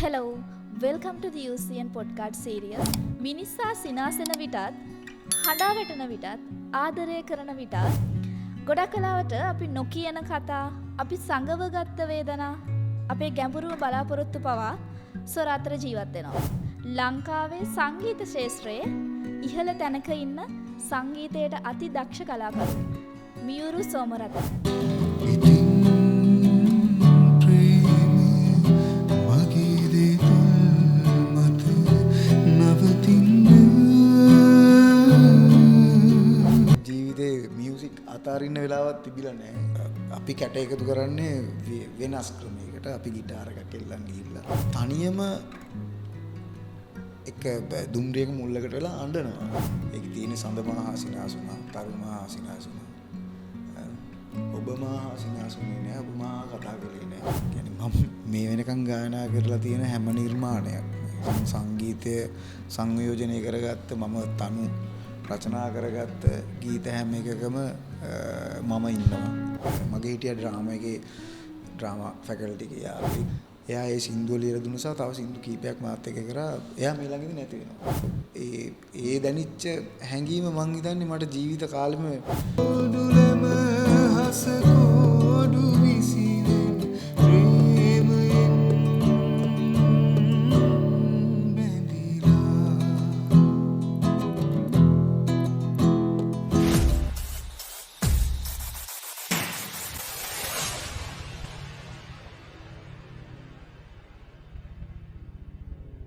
Hello, welcome to the UCN podcast series. මිනිසා සිනාසෙන විටත්, හඬා වැටෙන විටත්, ආදරය කරන විටත්, ගොඩක් කලාවට අපි නොකියන කතා, අපි සංගව ගත්ත වේදනා, අපේ ගැඹුරුම බලාපොරොත්තු පවා ස්වර අතර ජීවත් වෙනවා. ලංකාවේ සංගීත ශාස්ත්‍රයේ ඉහළ තැනක ඉන්න සංගීතයට අති දක්ෂ කලාකරු මියුරු සෝමරතන. අතාරින්න වෙලාවක් තිබිලා නැහැ. අපි කැට එකතු කරන්නේ වෙනස් ක්‍රමයකට. අපි গিitar එකක් එල්ලන් ගිහිල්ලා තනියම එක දුම්රියක මුල්ලකට වෙලා අඬනවා. ඒක තියෙන සඳමහා සිනාසුනා, තරුමහා සිනාසුනා. ඔබමහා සිනාසුනේ නෑ, ඔබමහා කතා කරේ නෑ. කියන්නේ මම මේ වෙනකන් ගායනා කරලා තියෙන හැම නිර්මාණයක් සංගීතය සංයෝජනය කරගත්ත මම තනු රචනා කරගත්ත ගීත හැම එකකම මම ඉන්නවා. මගේ හිටිය ඩ්‍රාමා ෆැකල්ටි එකේ යාළුවෙක්. එයා ඒ සින්දුව ලියලා දුන්න නිසා තව සින්දු කීපයක් මාත් එක්ක කරා. එයා මේ ළඟදී නැති වෙනවා. ඒ දැනිච්ච හැඟීම මං හිතන්නේ මට ජීවිත කාලෙම